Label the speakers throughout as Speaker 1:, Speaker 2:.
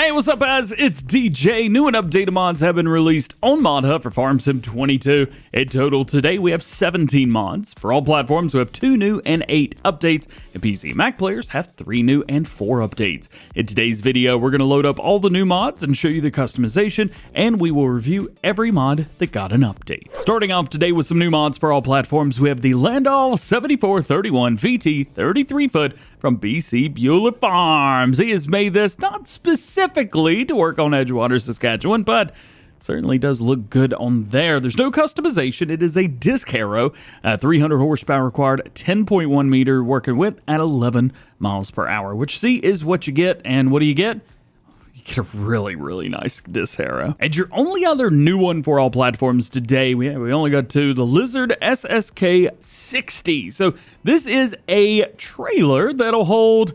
Speaker 1: Hey, what's up, guys? It's DJ. New and updated mods have been released on Mod Hub for Farm Sim 22. In total, today we have 17 mods. For all platforms, we have 2 new and 8 updates. And PC and Mac players have 3 new and 4 updates. In today's video, we're going to load up all the new mods and show you the customization, and we will review every mod that got an update. Starting off today with some new mods for all platforms, we have the Landoll 7431VT 33-foot from BC Beulah Farms. He has made this not specifically to work on Edgewater, Saskatchewan, but certainly does look good on there. There's no customization. It is a disc harrow, 300 horsepower required, 10.1 meter working width at 11 miles per hour, which see is what you get. And what do you get? You get a really, really nice disc harrow. And your only other new one for all platforms today, we only got 2, the Lizard SSK60. So this is a trailer that'll hold,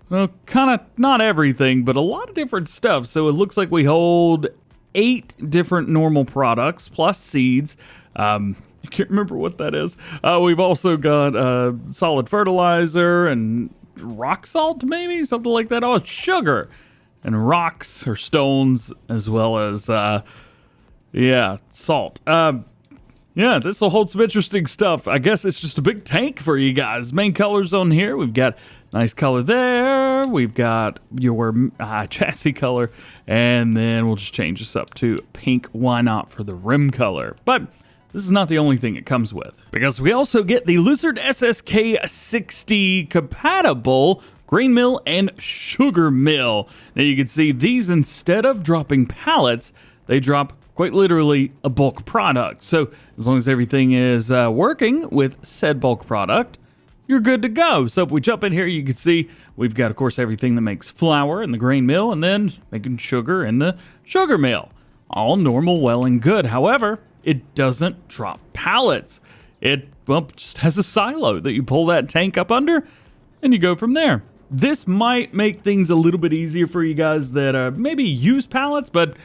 Speaker 1: well, kind of not everything, but a lot of different stuff. So it looks like we hold 8 different normal products plus seeds. I can't remember what that is. We've also got solid fertilizer and rock salt, maybe something like that. Oh, it's sugar and rocks or stones, as well as salt. Yeah, this will hold some interesting stuff. I guess it's just a big tank for you guys. Main colors on here, we've got nice color there. We've got your chassis color, and then we'll just change this up to pink. Why not for the rim color? But this is not the only thing it comes with, because we also get the Lizard SSK60 compatible grain mill and sugar mill. Now you can see these, instead of dropping pallets, they drop quite literally a bulk product. So as long as everything is working with said bulk product, you're good to go. So if we jump in here, you can see we've got, of course, everything that makes flour in the grain mill, and then making sugar in the sugar mill. All normal, well and good. However, it doesn't drop pallets. It just has a silo that you pull that tank up under, and you go from there. This might make things a little bit easier for you guys that maybe use pallets, but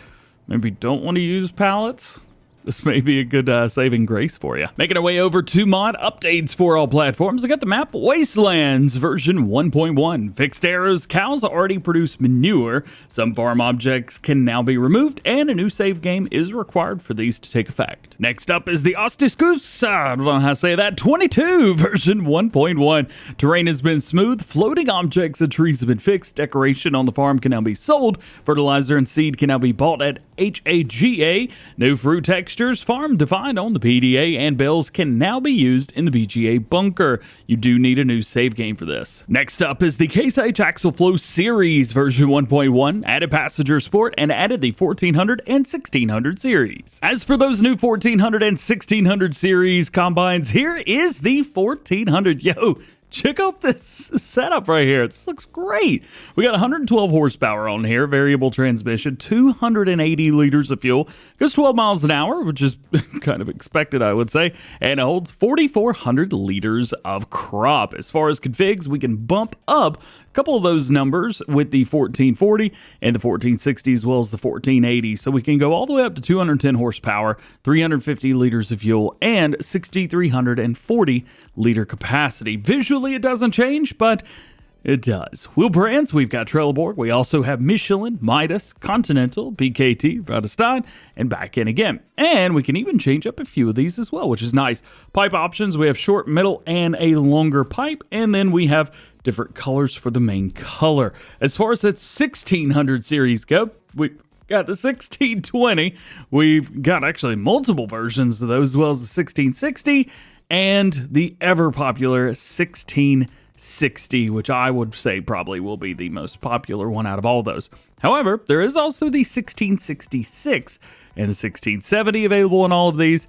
Speaker 1: maybe don't want to use pallets. This may be a good saving grace for you. Making our way over to mod updates for all platforms. I got the map Wastelands version 1.1. Fixed arrows, cows already produce manure. Some farm objects can now be removed, and a new save game is required for these to take effect. Next up is the Ostseeküste, I don't know how to say that, 22 version 1.1. Terrain has been smooth, floating objects and trees have been fixed, decoration on the farm can now be sold, fertilizer and seed can now be bought at HAGA, new fruit textures, farm defined on the PDA, and bells can now be used in the BGA bunker. You do need a new save game for this. Next up is the Case H Axial-Flow series version 1.1, added passenger sport, and added the 1400 and 1600 series. As for those new 1400 and 1600 series combines, here is the 1400. Yo, check out this setup right here. This looks great. We got 112 horsepower on here, variable transmission, 280 liters of fuel, goes 12 miles an hour, which is kind of expected, I would say, and it holds 4,400 liters of crop. As far as configs, we can bump up a couple of those numbers with the 1440 and the 1460, as well as the 1480. So we can go all the way up to 210 horsepower, 350 liters of fuel, and 6,340 liter capacity. Visually, it doesn't change, but it does. Wheel brands, we've got Trelleborg. We also have Michelin, Midas, Continental, BKT, Radestein, and back in again. And we can even change up a few of these as well, which is nice. Pipe options, we have short, middle, and a longer pipe. And then we have different colors for the main color. As far as that 1600 series go, we got the 1620. We've got actually multiple versions of those, as well as the 1660 and the ever popular 1660, which I would say probably will be the most popular one out of all those. However, there is also the 1666 and the 1670 available in all of these,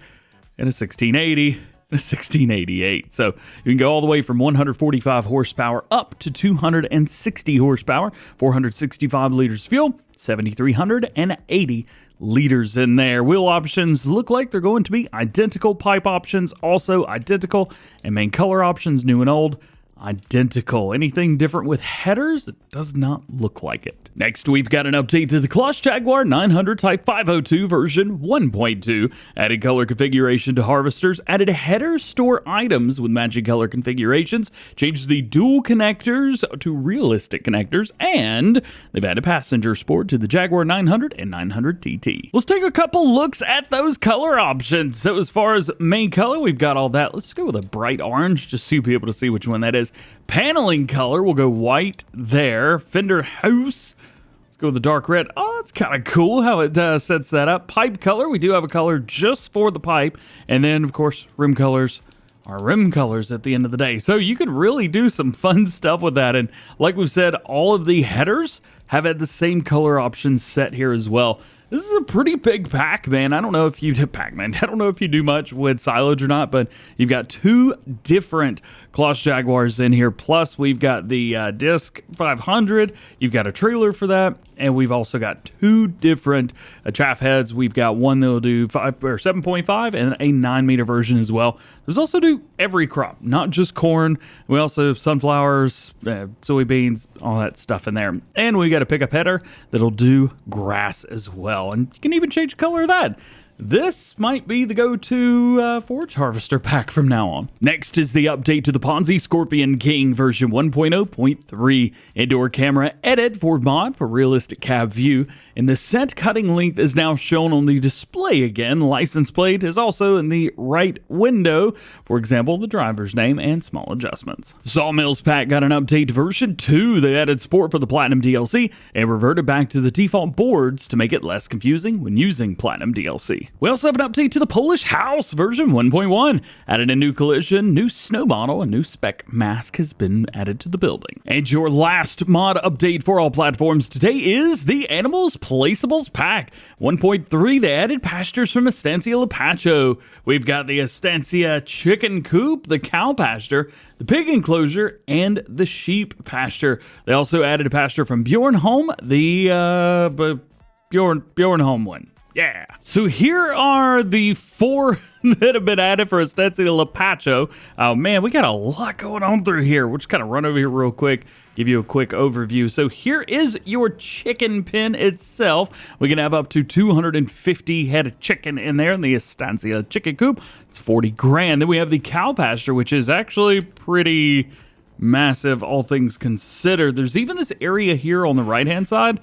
Speaker 1: and a 1680 and a 1688. So you can go all the way from 145 horsepower up to 260 horsepower, 465 liters fuel, 7,380 liters in there. Wheel options look like they're going to be identical. Pipe options also identical, and main color options, new and old, identical. Anything different with headers? It does not look like it. Next, we've got an update to the Claas Jaguar 900 Type 502 version 1.2. Added color configuration to harvesters, added header store items with matching color configurations, changed the dual connectors to realistic connectors, and they've added passenger sport to the Jaguar 900 and 900 TT. Let's take a couple looks at those color options. So as far as main color, we've got all that. Let's go with a bright orange just so you'll be able to see which one that is. Paneling color, we'll go white there. Fender house, let's go with the dark red. Oh, that's kind of cool how it sets that up. Pipe color, we do have a color just for the pipe. And then, of course, rim colors are rim colors at the end of the day. So you could really do some fun stuff with that. And like we've said, all of the headers have had the same color options set here as well. This is a pretty big pack, man. I don't know if you do Pac-Man. I don't know if you do much with silage or not, but you've got two different Claas Jaguars in here. Plus, we've got the Disc 500. You've got a trailer for that, and we've also got two different chaff heads. We've got one that'll do 7.5 and a 9-meter version as well. There's also do every crop, not just corn. We also have sunflowers, soybeans, all that stuff in there. And we got a pickup header that'll do grass as well. And you can even change the color of that. This might be the go-to forage harvester pack from now on. Next is the update to the Ponsse ScorpionKing version 1.0.3. Indoor camera edit for mod for realistic cab view. And the set cutting length is now shown on the display again. License plate is also in the right window. For example, the driver's name and small adjustments. Sawmills Pack got an update to version 2. They added support for the Platinum DLC and reverted back to the default boards to make it less confusing when using Platinum DLC. We also have an update to the Polish House version 1.1. Added a new collision, new snow model, a new spec mask has been added to the building. And your last mod update for all platforms today is the Animals Placeables Pack 1.3. They added pastures from Estancia Lapacho. We've got the Estancia chicken coop, the cow pasture, the pig enclosure, and the sheep pasture. They also added a pasture from Bjornholm, the Bjornholm one. Yeah. So here are the 4 that have been added for Estancia Lapacho. Oh man, we got a lot going on through here. We'll just kind of run over here real quick, give you a quick overview. So here is your chicken pen itself. We can have up to 250 head of chicken in there in the Estancia chicken coop. It's 40 grand. Then we have the cow pasture, which is actually pretty massive, all things considered. There's even this area here on the right-hand side,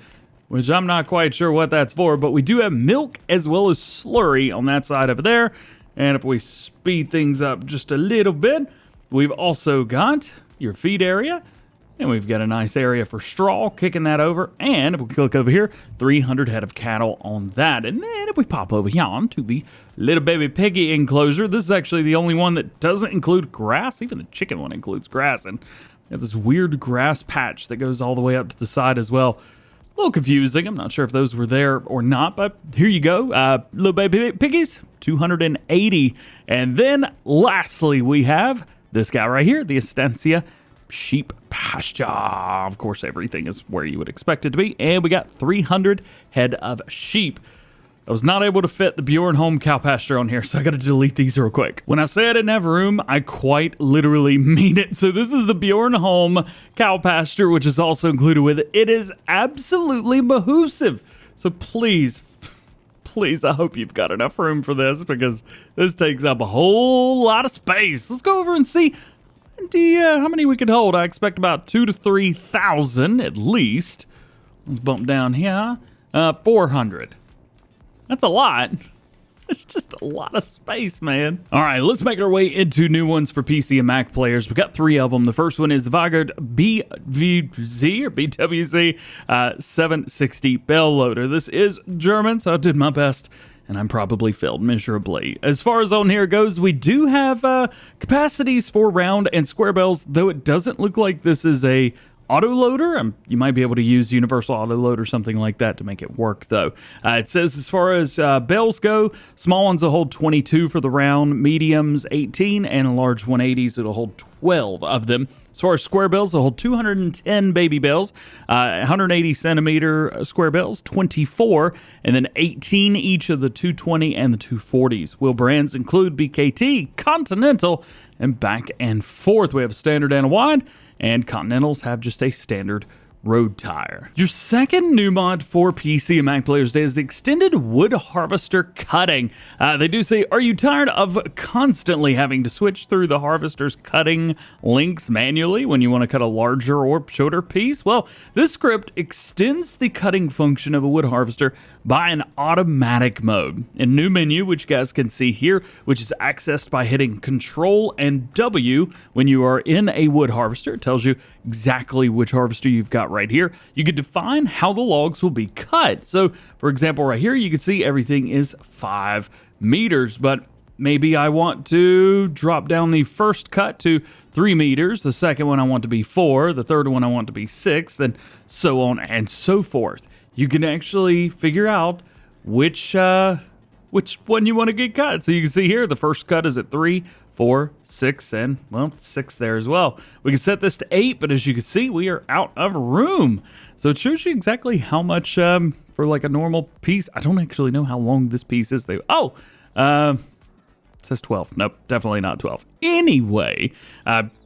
Speaker 1: which I'm not quite sure what that's for, but we do have milk as well as slurry on that side over there. And if we speed things up just a little bit, we've also got your feed area, and we've got a nice area for straw, kicking that over. And if we click over here, 300 head of cattle on that. And then if we pop over here to the little baby piggy enclosure, this is actually the only one that doesn't include grass. Even the chicken one includes grass. And we have this weird grass patch that goes all the way up to the side as well. A little confusing. I'm not sure if those were there or not, but here you go. Little baby piggies, 280. And then lastly, we have this guy right here, the Estancia sheep pasture. Of course, everything is where you would expect it to be. And we got 300 head of sheep. I was not able to fit the Bjornholm cow pasture on here, so I got to delete these real quick. When I say I didn't have room, I quite literally mean it. So this is the Bjornholm cow pasture, which is also included with it. It is absolutely massive. So please, I hope you've got enough room for this, because this takes up a whole lot of space. Let's go over and see how many we could hold. I expect about 2,000 to 3,000 at least. Let's bump down here. 400. That's a lot. It's just a lot of space, man. All right, let's make our way into new ones for PC and Mac players. We've got 3 of them. The first one is the Wiegert BWZ or BWZ 760 bell loader. This is German, so I did my best, and I'm probably failed miserably. As far as on here goes, we do have capacities for round and square bells, though it doesn't look like this is a autoloader. You might be able to use universal autoload or something like that to make it work, though. It says as far as bales go, small ones will hold 22 for the round, mediums 18, and large 180s it'll hold 12 of them. As far as square bales, they'll hold 210 baby bales, 180 centimeter square bales, 24, and then 18 each of the 220 and the 240s. Wheel brands include BKT, Continental, and back and forth. We have a standard and a wide, and Continentals have just a standard road tire. Your second new mod for PC and Mac players today is the extended wood harvester cutting. They do say, are you tired of constantly having to switch through the harvester's cutting links manually when you want to cut a larger or shorter piece? Well, this script extends the cutting function of a wood harvester by an automatic mode. A new menu, which you guys can see here, which is accessed by hitting Control and W when you are in a wood harvester. It tells you exactly which harvester you've got right here. You can define how the logs will be cut. So, for example, right here, you can see everything is 5 meters, but maybe I want to drop down the first cut to 3 meters, the second one I want to be 4, the third one I want to be 6, and so on and so forth. You can actually figure out which one you want to get cut. So you can see here, the first cut is at 3, 4, 6, and, well, 6 there as well. We can set this to 8, but as you can see, we are out of room. So it shows you exactly how much for like a normal piece. I don't actually know how long this piece is. It says 12. Nope, definitely not 12. Anyway,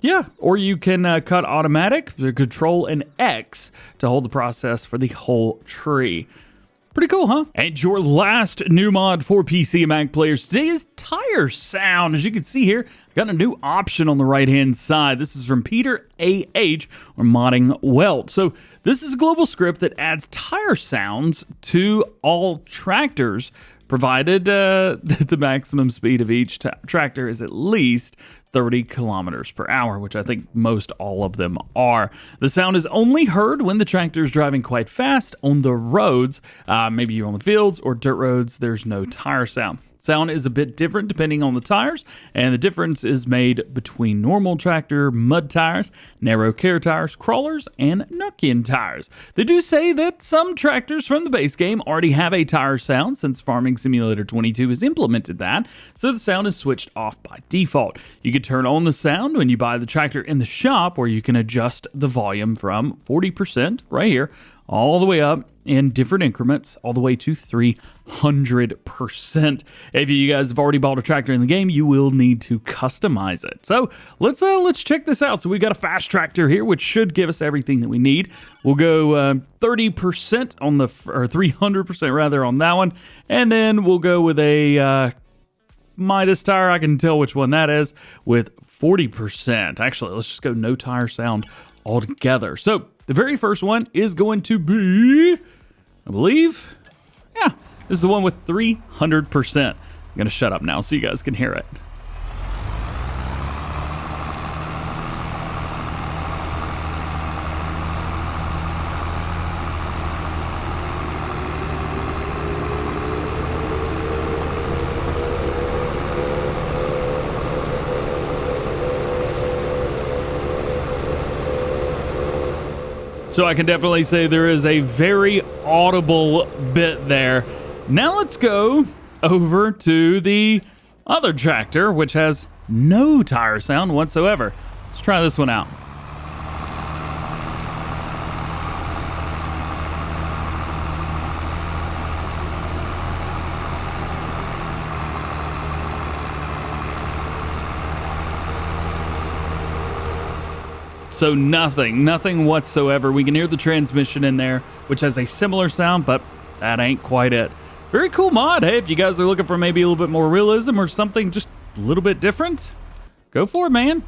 Speaker 1: yeah, or you can cut automatic, Control and X to hold the process for the whole tree. Pretty cool, huh? And your last new mod for PC and Mac players today is tire sound. As you can see here, I got a new option on the right-hand side. This is from Peter A.H. or Modding Welt. So this is a global script that adds tire sounds to all tractors, provided that the maximum speed of each tractor is at least 30 kilometers per hour, which I think most all of them are. The sound is only heard when the tractor is driving quite fast on the roads. Maybe you're on the fields or dirt roads, there's no tire sound. Sound is a bit different depending on the tires, and the difference is made between normal tractor mud tires, narrow care tires, crawlers, and Nokian tires. They do say that some tractors from the base game already have a tire sound since Farming Simulator 22 has implemented that, so the sound is switched off by default. You can turn on the sound when you buy the tractor in the shop, where you can adjust the volume from 40% right here all the way up in different increments, all the way to 300%. If you guys have already bought a tractor in the game, you will need to customize it. So let's check this out. So we got a fast tractor here, which should give us everything that we need. We'll go 30% on the, or 300% rather, on that one, and then we'll go with a Midas tire. I can tell which one that is, with 40%. Actually, let's just go no tire sound altogether. So the very first one is going to be, I believe, yeah, this is the one with 300%. I'm going to shut up now so you guys can hear it. So I can definitely say there is a very audible bit there. Now let's go over to the other tractor, which has no tire sound whatsoever. Let's try this one out. So nothing whatsoever. We can hear the transmission in there, which has a similar sound, but that ain't quite it. Very cool mod. Hey, if you guys are looking for maybe a little bit more realism or something just a little bit different, go for it, man.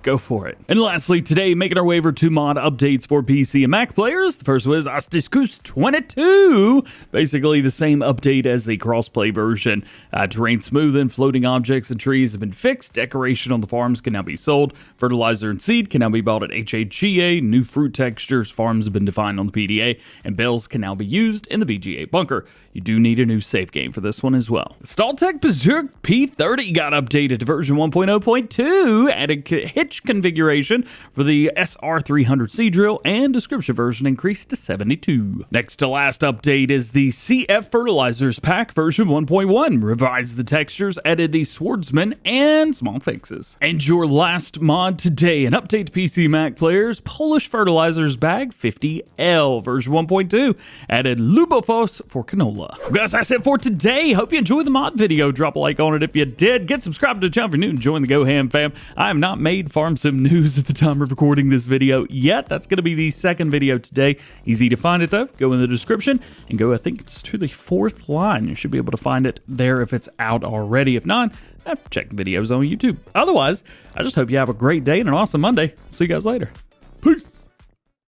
Speaker 1: Go for it. And lastly, today, making our way over to mod updates for PC and Mac players. The first was Ostseeküste 22. Basically the same update as the crossplay version. Terrain smooth and floating objects and trees have been fixed. Decoration on the farms can now be sold. Fertilizer and seed can now be bought at HAGA. New fruit textures, farms have been defined on the PDA. And bales can now be used in the BGA bunker. You do need a new save game for this one as well. Staltech Pazurek P30 got updated to version 1.0.2. Added hit pitch configuration for the SR300 Seadrill, and description version increased to 72. Next to last update is the CF Fertilizers Pack version 1.1. Revised the textures, added the swordsman, and small fixes. And your last mod today, an update to PC Mac players, Polish Fertilizers Bag 50L version 1.2. Added Lubofos for canola. Guys, that's it for today. Hope you enjoyed the mod video. Drop a like on it if you did. Get subscribed to the channel if you're new and join the GoHam fam. I have not made Farm Sim news at the time of recording this video yet. That's going to be the second video today. Easy to find it though. Go in the description and go, I think it's to the 4th line. You should be able to find it there if it's out already. If not, check the videos on YouTube. Otherwise, I just hope you have a great day and an awesome Monday. See you guys later. Peace.